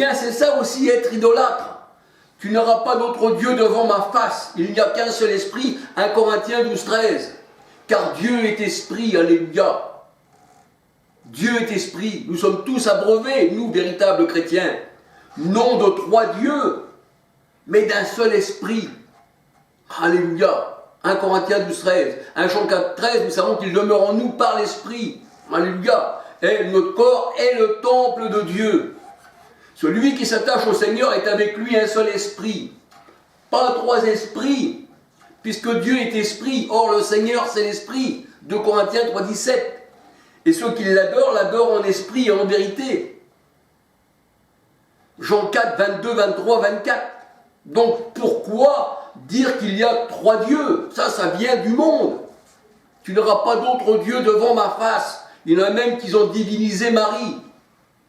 Bien, c'est ça aussi être idolâtre. Tu n'auras pas d'autre Dieu devant ma face. Il n'y a qu'un seul esprit, 1 Corinthiens 12, 13. Car Dieu est esprit, alléluia. Dieu est esprit. Nous sommes tous abreuvés, nous, véritables chrétiens. Non de 3 dieux, mais d'un seul esprit. Alléluia. 1 Corinthiens 12, 13. 1 Jean 4, 13, nous savons qu'il demeure en nous par l'esprit. Alléluia. Et notre corps est le temple de Dieu. Celui qui s'attache au Seigneur est avec lui un seul esprit. Pas 3 esprits, puisque Dieu est esprit. Or, le Seigneur, c'est l'esprit. 2 Corinthiens 3, 17. Et ceux qui l'adorent, l'adorent en esprit et en vérité. Jean 4, 22, 23, 24. Donc, pourquoi dire qu'il y a 3 dieux? Ça vient du monde. Tu n'auras pas d'autre Dieu devant ma face. Il y en a même qui ont divinisé Marie.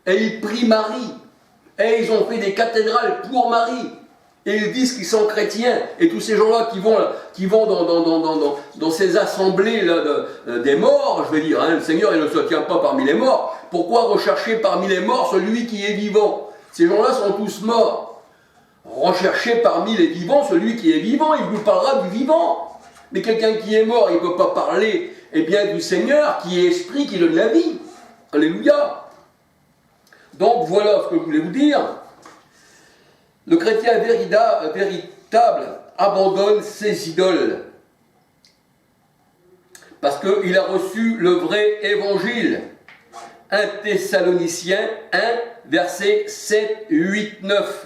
Et ils prient Marie. Et ils ont fait des cathédrales pour Marie. Et ils disent qu'ils sont chrétiens. Et tous ces gens-là qui vont dans ces assemblées là, des morts, je vais dire, hein, le Seigneur il ne se tient pas parmi les morts. Pourquoi rechercher parmi les morts celui qui est vivant? Ces gens-là sont tous morts. Recherchez parmi les vivants celui qui est vivant, il vous parlera du vivant. Mais quelqu'un qui est mort, il ne peut pas parler du Seigneur qui est esprit, qui donne la vie. Alléluia. Donc voilà ce que je voulais vous dire. Le chrétien véritable abandonne ses idoles. Parce qu'il a reçu le vrai évangile. 1 Thessaloniciens 1, versets 7, 8, 9.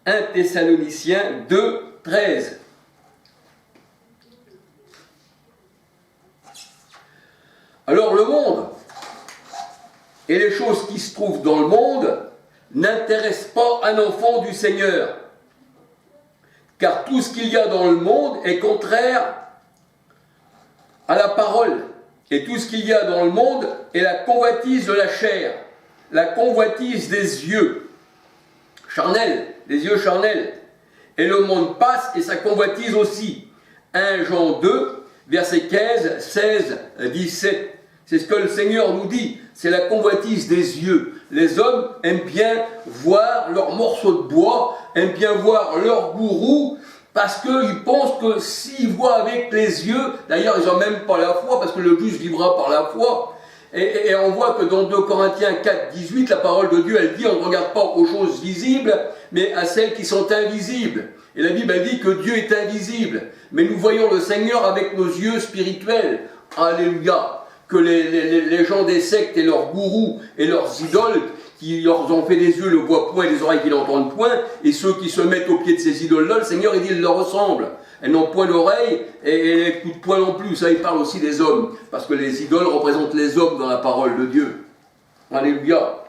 1 Thessaloniciens 2, 13. Alors le monde et les choses qui se trouvent dans le monde n'intéressent pas un enfant du Seigneur. Car tout ce qu'il y a dans le monde est contraire à la parole. Et tout ce qu'il y a dans le monde est la convoitise de la chair, la convoitise des yeux charnels, des yeux charnels. Et le monde passe et sa convoitise aussi. 1 Jean 2, versets 15, 16, 17. C'est ce que le Seigneur nous dit, c'est la convoitise des yeux. Les hommes aiment bien voir leurs morceaux de bois, aiment bien voir leur gourou, parce qu'ils pensent que s'ils voient avec les yeux, d'ailleurs ils n'ont même pas la foi, parce que le juste vivra par la foi. Et on voit que dans 2 Corinthiens 4, 18, la parole de Dieu, elle dit, on ne regarde pas aux choses visibles, mais à celles qui sont invisibles. Et la Bible, elle dit que Dieu est invisible, mais nous voyons le Seigneur avec nos yeux spirituels. Alléluia. Que les gens des sectes et leurs gourous et leurs idoles qui leur ont fait des yeux, le voient point et des oreilles qui l'entendent point, et ceux qui se mettent au pied de ces idoles-là, le Seigneur il dit, ils leur ressemblent. Elles n'ont point d'oreilles et elles n'écoutent point non plus. Ça, il parle aussi des hommes, parce que les idoles représentent les hommes dans la parole de Dieu. Alléluia.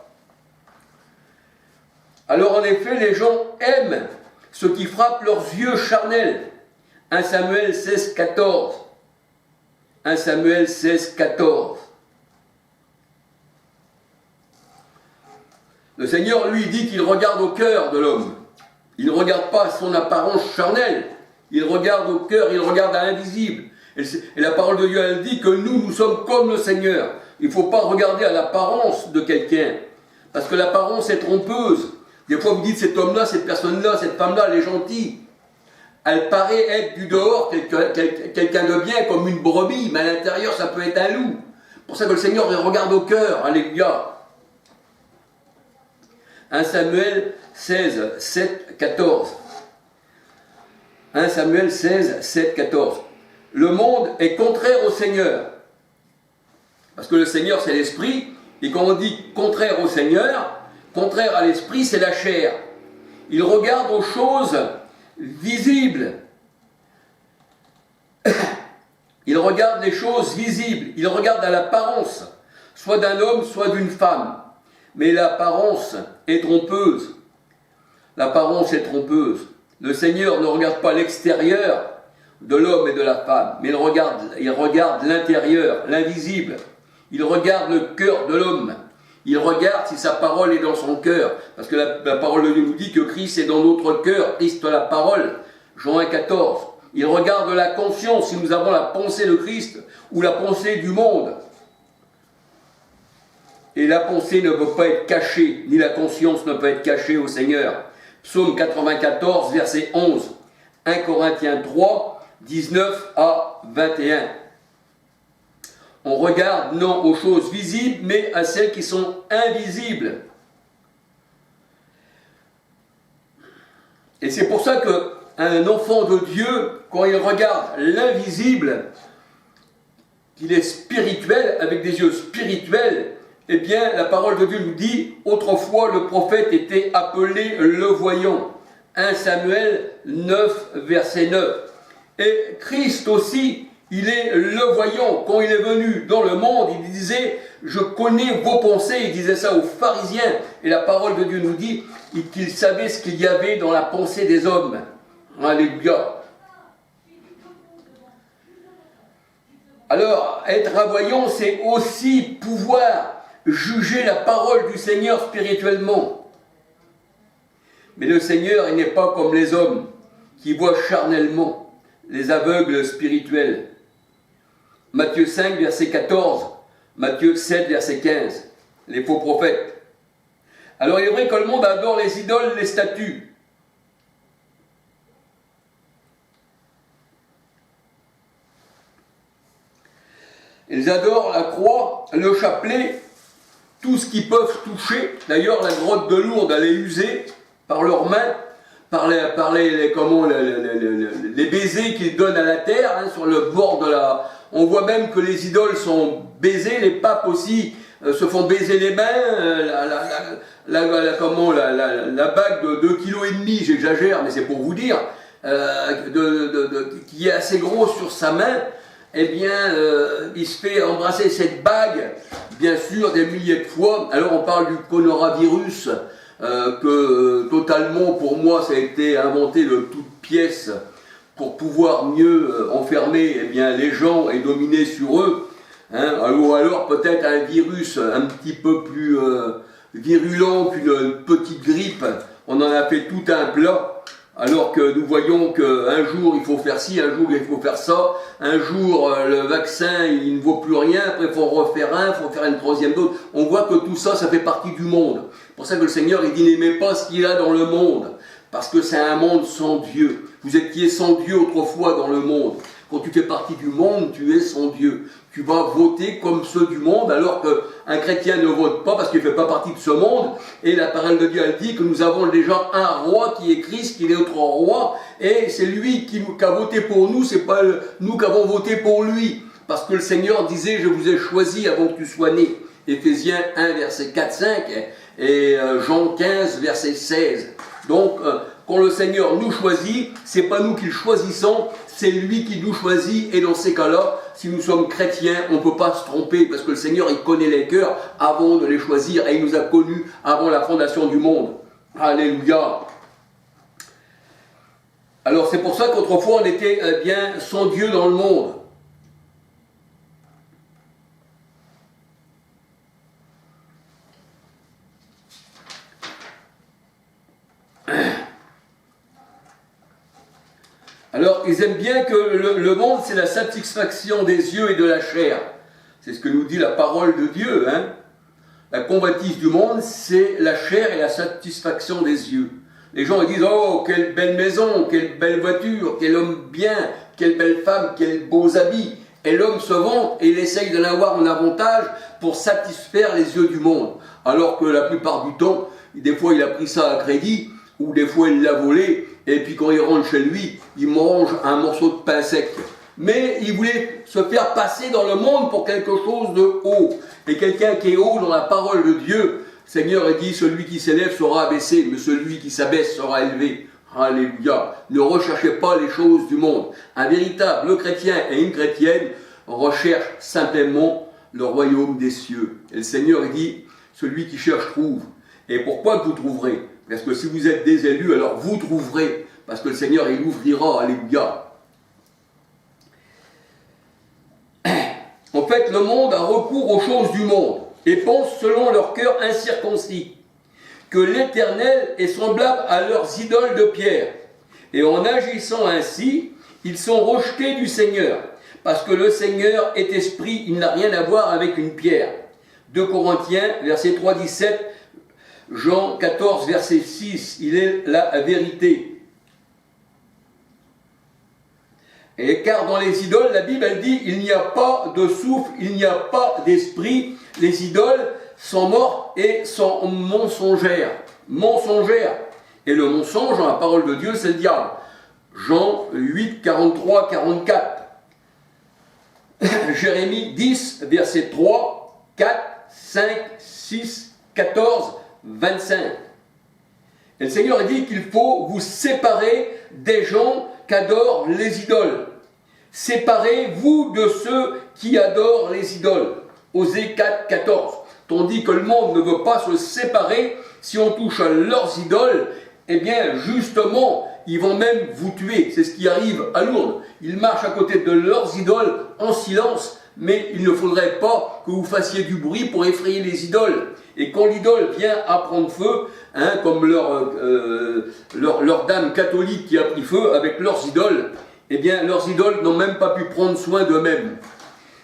Alors en effet, les gens aiment ce qui frappe leurs yeux charnels. 1 Samuel 16, 14. 1 Samuel 16, 14. Le Seigneur, lui, dit qu'il regarde au cœur de l'homme. Il ne regarde pas son apparence charnelle. Il regarde au cœur, il regarde à l'invisible. Et la parole de Dieu, elle dit que nous sommes comme le Seigneur. Il ne faut pas regarder à l'apparence de quelqu'un. Parce que l'apparence est trompeuse. Des fois, vous dites, cet homme-là, cette personne-là, cette femme-là, elle est gentille. Elle paraît être du dehors quelqu'un de bien, comme une brebis, mais à l'intérieur, ça peut être un loup. Pour ça que le Seigneur il regarde au cœur. Alléluia. 1 Samuel 16, 7, 14. 1 Samuel 16, 7, 14. Le monde est contraire au Seigneur. Parce que le Seigneur, c'est l'esprit. Et quand on dit contraire au Seigneur, contraire à l'esprit, c'est la chair. Il regarde aux choses visibles. Il regarde les choses visibles. Il regarde à l'apparence, soit d'un homme, soit d'une femme. Mais l'apparence est trompeuse. L'apparence est trompeuse. Le Seigneur ne regarde pas l'extérieur de l'homme et de la femme, mais il regarde l'intérieur, l'invisible. Il regarde le cœur de l'homme. Il regarde si sa parole est dans son cœur. Parce que la parole de Dieu nous dit que Christ est dans notre cœur. Christ la parole. Jean 1, 14. Il regarde la conscience, si nous avons la pensée de Christ ou la pensée du monde. Et la pensée ne peut pas être cachée, ni la conscience ne peut être cachée au Seigneur. Psaume 94, verset 11. 1 Corinthiens 3, 19 à 21. On regarde non aux choses visibles, mais à celles qui sont invisibles. Et c'est pour ça qu'un enfant de Dieu, quand il regarde l'invisible, qu'il est spirituel, avec des yeux spirituels, eh bien, la parole de Dieu nous dit, autrefois le prophète était appelé le voyant. 1 Samuel 9, verset 9. Et Christ aussi, il est le voyant. Quand il est venu dans le monde, il disait, je connais vos pensées. Il disait ça aux pharisiens. Et la parole de Dieu nous dit qu'il savait ce qu'il y avait dans la pensée des hommes. Alléluia. Alors, être un voyant, c'est aussi pouvoir juger la parole du Seigneur spirituellement. Mais le Seigneur, il n'est pas comme les hommes qui voient charnellement, les aveugles spirituels. Matthieu 5, verset 14, Matthieu 7, verset 15, les faux prophètes. Alors il est vrai que le monde adore les idoles, les statues. Ils adorent la croix, le chapelet, tout ce qu'ils peuvent toucher. D'ailleurs, la grotte de Lourdes, elle est usée par leurs mains, par les baisers qu'ils donnent à la terre, hein, sur le bord de la... On voit même que les idoles sont baisées, les papes aussi se font baiser les mains, la bague de 2,5 kg, j'exagère, mais c'est pour vous dire, qui est assez grosse sur sa main, eh bien, il se fait embrasser cette bague, bien sûr, des milliers de fois. Alors on parle du coronavirus, que totalement, pour moi, ça a été inventé de toutes pièces pour pouvoir mieux enfermer eh bien, les gens et dominer sur eux. Hein, ou alors peut-être un virus un petit peu plus virulent qu'une petite grippe. On en a fait tout un plat. Alors que nous voyons qu'un jour il faut faire ci, un jour il faut faire ça, un jour le vaccin il ne vaut plus rien, après il faut en refaire un, il faut faire une troisième dose. On voit que tout ça, ça fait partie du monde. C'est pour ça que le Seigneur il dit n'aimez pas ce qu'il y a dans le monde, parce que c'est un monde sans Dieu. Vous étiez sans Dieu autrefois dans le monde. Quand tu fais partie du monde, tu es sans Dieu. Tu vas voter comme ceux du monde, alors qu'un chrétien ne vote pas parce qu'il ne fait pas partie de ce monde. Et la parole de Dieu, elle dit que nous avons déjà un roi qui est Christ, qui est notre roi, et c'est lui qui a voté pour nous, c'est pas nous qui avons voté pour lui. Parce que le Seigneur disait, je vous ai choisi avant que tu sois né. Éphésiens 1, verset 4-5, et Jean 15, verset 16. Donc, quand le Seigneur nous choisit, c'est pas nous qui le choisissons, c'est lui qui nous choisit. Et dans ces cas-là, si nous sommes chrétiens, on ne peut pas se tromper, parce que le Seigneur, il connaît les cœurs avant de les choisir, et il nous a connus avant la fondation du monde. Alléluia. Alors c'est pour ça qu'autrefois on était bien sans Dieu dans le monde. Alors, ils aiment bien que le monde, c'est la satisfaction des yeux et de la chair. C'est ce que nous dit la parole de Dieu. Hein. La convoitise du monde, c'est la chair et la satisfaction des yeux. Les gens ils disent, oh, quelle belle maison, quelle belle voiture, quel homme bien, quelle belle femme, quels beaux habits. Et l'homme se vante et il essaye d'en avoir un avantage pour satisfaire les yeux du monde. Alors que la plupart du temps, des fois il a pris ça à crédit, ou des fois il l'a volé, et puis quand il rentre chez lui, il mange un morceau de pain sec. Mais il voulait se faire passer dans le monde pour quelque chose de haut. Et quelqu'un qui est haut dans la parole de Dieu, le Seigneur a dit, celui qui s'élève sera abaissé, mais celui qui s'abaisse sera élevé. Alléluia. Ne recherchez pas les choses du monde. Un véritable chrétien et une chrétienne recherchent simplement le royaume des cieux. Et le Seigneur dit, celui qui cherche trouve. Et pourquoi que vous trouverez? Parce que si vous êtes des élus, alors vous trouverez. Parce que le Seigneur, il ouvrira. Alléluia. En fait, le monde a recours aux choses du monde et pense selon leur cœur incirconcis que l'Éternel est semblable à leurs idoles de pierre. Et en agissant ainsi, ils sont rejetés du Seigneur. Parce que le Seigneur est esprit, il n'a rien à voir avec une pierre. 2 Corinthiens, verset 3, 17, Jean 14, verset 6, il est la vérité. Et car dans les idoles, la Bible elle dit, il n'y a pas de souffle, il n'y a pas d'esprit, les idoles sont mortes et sont mensongères. Mensongères. Et le mensonge, dans la parole de Dieu, c'est le diable. Jean 8, 43, 44. Jérémie 10, verset 3, 4, 5, 6, 14, 25. Et le Seigneur dit qu'il faut vous séparer des gens qui adorent les idoles. Séparez-vous de ceux qui adorent les idoles. Osée 4, 14. Tandis que le monde ne veut pas se séparer, si on touche à leurs idoles, eh bien justement, ils vont même vous tuer. C'est ce qui arrive à Lourdes. Ils marchent à côté de leurs idoles en silence, mais il ne faudrait pas que vous fassiez du bruit pour effrayer les idoles. Et quand l'idole vient à prendre feu, hein, comme leur dame catholique qui a pris feu avec leurs idoles, eh bien leurs idoles n'ont même pas pu prendre soin d'eux-mêmes.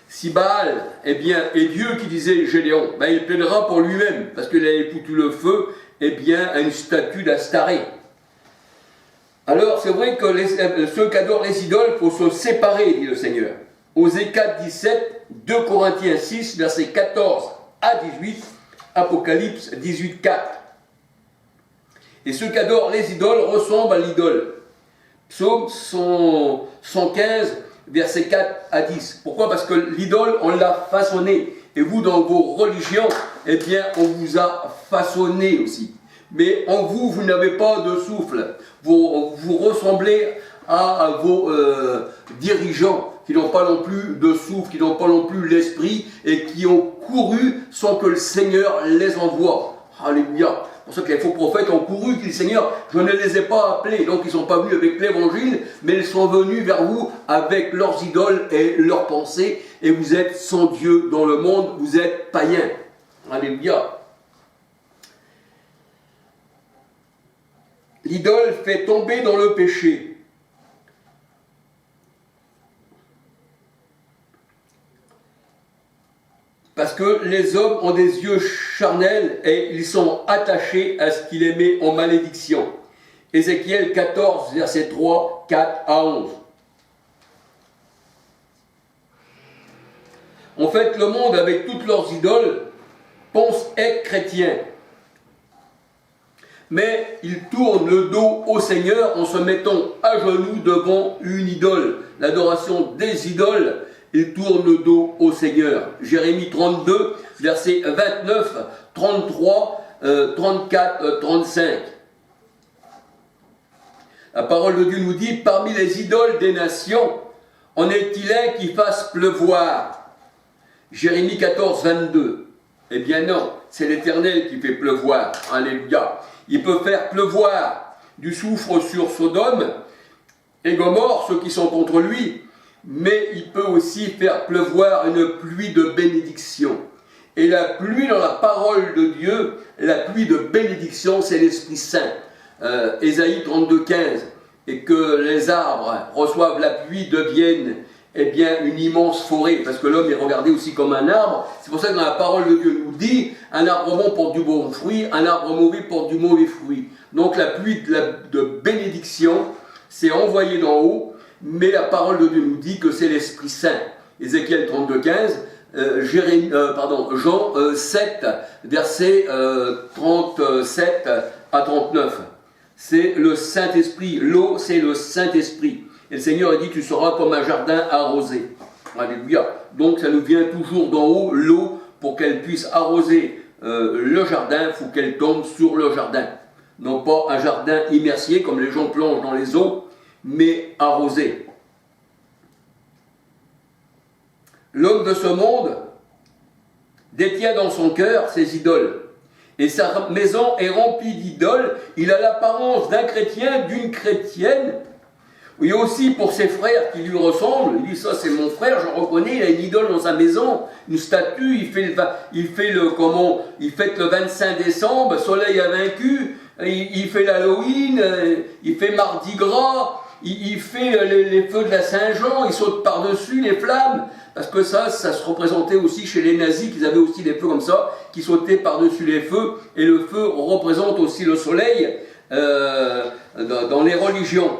Si Baal, eh bien, est Dieu qui disait Gédéon, ben il plaidera pour lui-même, parce qu'il avait foutu le feu, eh bien, à une statue d'Astarée. Alors, c'est vrai que ceux qui adorent les idoles, il faut se séparer, dit le Seigneur. Osée 4, 17, 2 Corinthiens 6, versets 14 à 18, Apocalypse 18, 4. Et ceux qui adorent les idoles ressemblent à l'idole. Psaume 115, versets 4 à 10. Pourquoi? Parce que l'idole, on l'a façonnée. Et vous, dans vos religions, eh bien, on vous a façonné aussi. Mais en vous, vous n'avez pas de souffle. Vous ressemblez à vos dirigeants qui n'ont pas non plus de souffle, qui n'ont pas non plus l'esprit et qui ont couru sans que le Seigneur les envoie. Alléluia. C'est pour ça que les faux prophètes ont couru, dit le Seigneur, je ne les ai pas appelés. Donc ils ne sont pas venus avec l'évangile, mais ils sont venus vers vous avec leurs idoles et leurs pensées. Et vous êtes sans Dieu dans le monde, vous êtes païens. Alléluia. L'idole fait tomber dans le péché. Parce que les hommes ont des yeux charnels et ils sont attachés à ce qu'il est mis en malédiction. Ézéchiel 14, verset 3, 4 à 11. En fait, le monde, avec toutes leurs idoles, pense être chrétien. Mais ils tournent le dos au Seigneur en se mettant à genoux devant une idole. L'adoration des idoles, ils tournent le dos au Seigneur. Jérémie 32, versets 29, 33, 34, 35. La parole de Dieu nous dit, parmi les idoles des nations, en est-il un qui fasse pleuvoir? Jérémie 14, 22. Eh bien non, c'est l'Éternel qui fait pleuvoir. Alléluia. Il peut faire pleuvoir du soufre sur Sodome et Gomorrhe, ceux qui sont contre lui, mais il peut aussi faire pleuvoir une pluie de bénédiction. Et la pluie dans la parole de Dieu, la pluie de bénédiction, c'est l'Esprit Saint. Ésaïe 32, 15. Et que les arbres reçoivent la pluie, deviennent eh bien, une immense forêt, parce que l'homme est regardé aussi comme un arbre. C'est pour ça que dans la parole de Dieu nous dit, un arbre bon porte du bon fruit, un arbre mauvais porte du mauvais fruit. Donc la pluie de bénédiction, c'est envoyé d'en haut, mais la parole de Dieu nous dit que c'est l'Esprit Saint. Ézéchiel 32, 15, Jean 7, versets 37 à 39. C'est le Saint-Esprit, l'eau c'est le Saint-Esprit. Et le Seigneur a dit, tu seras comme un jardin arrosé. Alléluia. Donc ça nous vient toujours d'en haut, l'eau, pour qu'elle puisse arroser le jardin, il faut qu'elle tombe sur le jardin. Non pas un jardin immersier, comme les gens plongent dans les eaux, mais arrosé. L'homme de ce monde détient dans son cœur ses idoles. Et sa maison est remplie d'idoles. Il a l'apparence d'un chrétien, d'une chrétienne. Oui, aussi pour ses frères qui lui ressemblent. Il dit, ça c'est mon frère, je reconnais, il a une idole dans sa maison, une statue, il fête le 25 décembre, soleil a vaincu, il fait l'Halloween, il fait Mardi Gras, il fait les feux de la Saint-Jean, il saute par-dessus les flammes, parce que ça se représentait aussi chez les nazis, qu'ils avaient aussi des feux comme ça, qui sautaient par-dessus les feux, et le feu représente aussi le soleil dans les religions.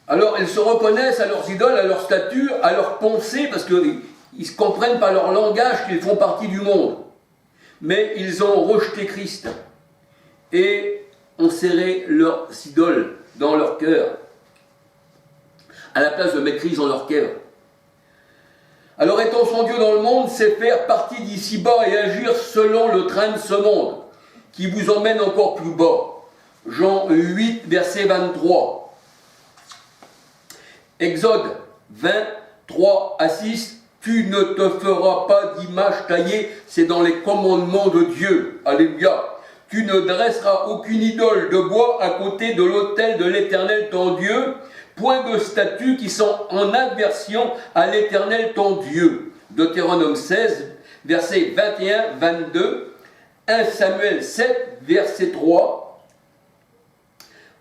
Alors, ils se reconnaissent à leurs idoles, à leurs statues, à leurs pensées, parce qu'ils ne comprennent par leur langage qu'ils font partie du monde. Mais ils ont rejeté Christ et ont serré leurs idoles dans leur cœur, à la place de mettre Christ dans leur cœur. Alors, étant son Dieu dans le monde, c'est faire partie d'ici-bas et agir selon le train de ce monde, qui vous emmène encore plus bas. Jean 8, verset 23. Exode 23 à 6, tu ne te feras pas d'image taillée, c'est dans les commandements de Dieu. Alléluia. Tu ne dresseras aucune idole de bois à côté de l'autel de l'Éternel ton Dieu, point de statues qui sont en aversion à l'Éternel ton Dieu. Deutéronome 16, versets 21, 22, 1 Samuel 7, verset 3.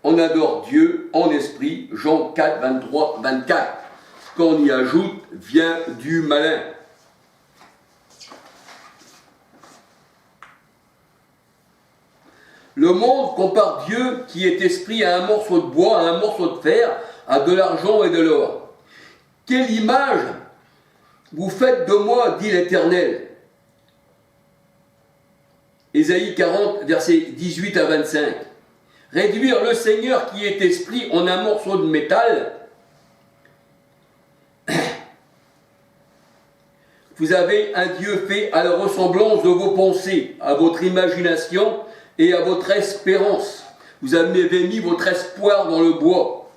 On adore Dieu en esprit, Jean 4, 23, 24. Ce qu'on y ajoute vient du malin. Le monde compare Dieu, qui est esprit, à un morceau de bois, à un morceau de fer, à de l'argent et de l'or. Quelle image vous faites de moi, dit l'Éternel. Ésaïe 40, versets 18 à 25. Réduire le Seigneur qui est esprit en un morceau de métal. Vous avez un Dieu fait à la ressemblance de vos pensées, à votre imagination et à votre espérance. Vous avez mis votre espoir dans le bois.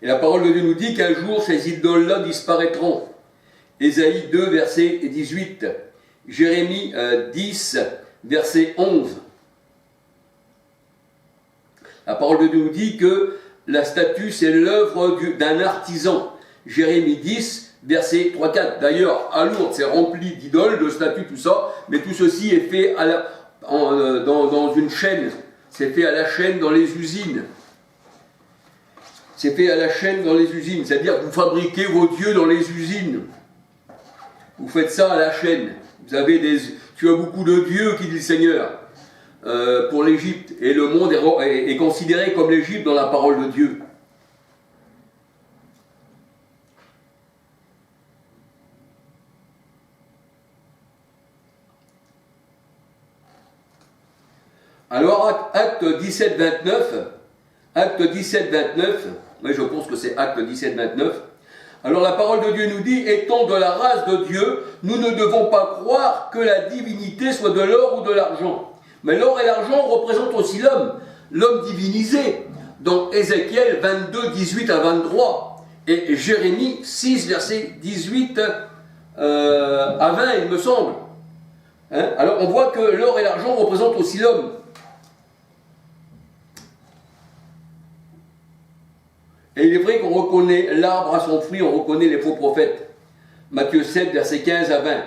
Et la parole de Dieu nous dit qu'un jour ces idoles-là disparaîtront. Ésaïe 2, verset 18. Jérémie 10, verset 11. La parole de Dieu nous dit que la statue, c'est l'œuvre d'un artisan. Jérémie 10, verset 3-4. D'ailleurs, à Lourdes, c'est rempli d'idoles, de statues, tout ça, mais tout ceci est fait dans une chaîne. C'est fait à la chaîne dans les usines. C'est fait à la chaîne dans les usines. C'est-à-dire que vous fabriquez vos dieux dans les usines. Vous faites ça à la chaîne. Tu as beaucoup de dieux, qui dit le Seigneur, pour l'Égypte. Et le monde est considéré comme l'Égypte dans la parole de Dieu. Alors, acte 17, 29, mais je pense que c'est acte 17, 29. Alors la parole de Dieu nous dit, étant de la race de Dieu, nous ne devons pas croire que la divinité soit de l'or ou de l'argent. Mais l'or et l'argent représentent aussi l'homme divinisé. Dans Ézéchiel 22, 18 à 23, et Jérémie 6, verset 18 à 20, il me semble. Alors on voit que l'or et l'argent représentent aussi l'homme. Et il est vrai qu'on reconnaît l'arbre à son fruit, on reconnaît les faux prophètes. Matthieu 7, versets 15 à 20.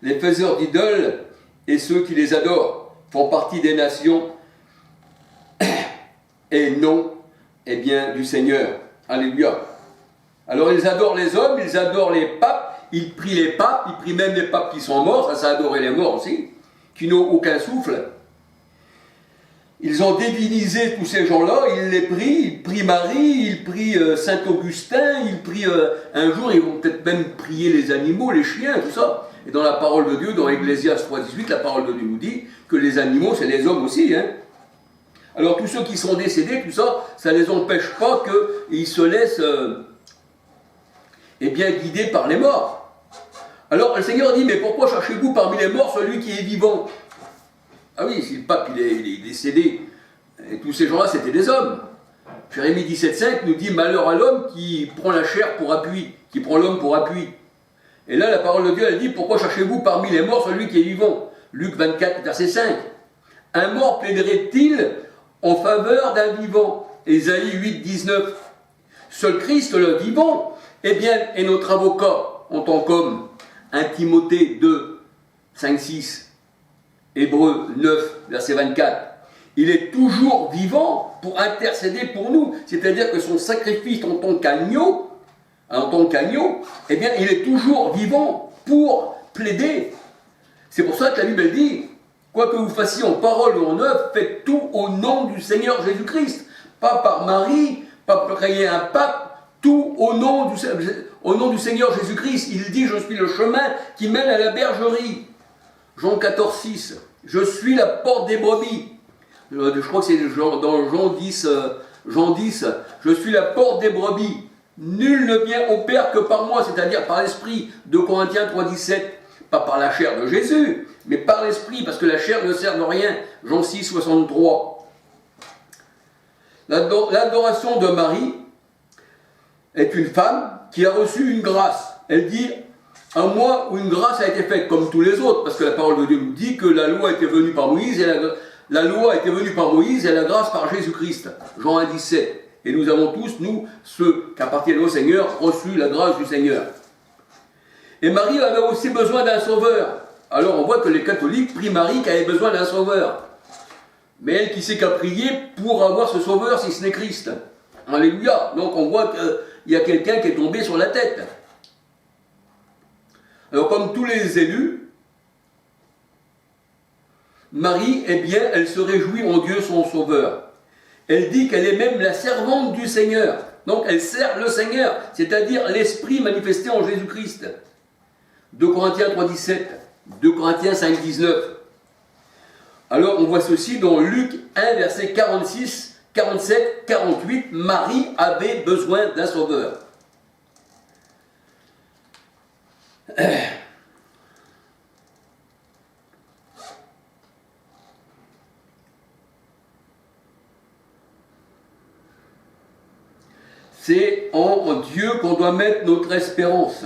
Les faiseurs d'idoles et ceux qui les adorent font partie des nations et non, du Seigneur. Alléluia. Alors ils adorent les hommes, ils adorent les papes, ils prient les papes, ils prient même les papes qui sont morts, ça adorer les morts aussi, qui n'ont aucun souffle. Ils ont divinisé tous ces gens-là, ils prient Marie, ils prient Saint-Augustin, ils prient un jour, ils vont peut-être même prier les animaux, les chiens, tout ça. Et dans la parole de Dieu, dans Ecclésiaste 3,18, la parole de Dieu nous dit que les animaux, c'est les hommes aussi. Alors tous ceux qui sont décédés, tout ça, ça ne les empêche pas qu'ils se laissent guider par les morts. Alors le Seigneur dit, mais pourquoi cherchez-vous parmi les morts celui qui est vivant ? Ah oui, si le pape il est décédé, et tous ces gens-là c'était des hommes. Jérémie 17,5 nous dit malheur à l'homme qui prend la chair pour appui, qui prend l'homme pour appui. Et là la parole de Dieu elle dit pourquoi cherchez-vous parmi les morts celui qui est vivant ? Luc 24, verset 5. Un mort plaiderait-il en faveur d'un vivant ? Ésaïe 8, 19. Seul Christ le vivant est notre avocat en tant qu'homme. 1 Timothée 2, 5, 6. Hébreux 9, verset 24. Il est toujours vivant pour intercéder pour nous. C'est-à-dire que son sacrifice en tant qu'agneau, eh bien, il est toujours vivant pour plaider. C'est pour ça que la Bible elle dit, quoi que vous fassiez en parole ou en œuvre, faites tout au nom du Seigneur Jésus-Christ. Pas par Marie, pas pour créer un pape, tout au nom du Seigneur Jésus-Christ. Il dit, je suis le chemin qui mène à la bergerie. Jean 14, 6. Je suis la porte des brebis. Je crois que c'est dans Jean 10, je suis la porte des brebis. Nul ne vient au Père que par moi, c'est-à-dire par l'Esprit. 2 Corinthiens 3, 17. Pas par la chair de Jésus, mais par l'Esprit, parce que la chair ne sert de rien. Jean 6, 63. L'adoration de Marie est une femme qui a reçu une grâce. Elle dit, un mois où une grâce a été faite, comme tous les autres, parce que la parole de Dieu nous dit que la loi était venue par Moïse, et la loi était venue par Moïse, et la grâce par Jésus-Christ. Jean 1, 17. Et nous avons tous, nous, ceux qui appartiennent au Seigneur, reçu la grâce du Seigneur. Et Marie avait aussi besoin d'un sauveur. Alors on voit que les catholiques prient Marie qui avait besoin d'un sauveur. Mais elle qui sait qu'à prier pour avoir ce sauveur si ce n'est Christ. Alléluia. Donc on voit qu'il y a quelqu'un qui est tombé sur la tête. Alors comme tous les élus, Marie, eh bien, elle se réjouit en Dieu son sauveur. Elle dit qu'elle est même la servante du Seigneur. Donc elle sert le Seigneur, c'est-à-dire l'Esprit manifesté en Jésus-Christ. 2 Corinthiens 3, 17, 2 Corinthiens 5, 19. Alors on voit ceci dans Luc 1, verset 46, 47, 48. Marie avait besoin d'un sauveur. C'est en Dieu qu'on doit mettre notre espérance.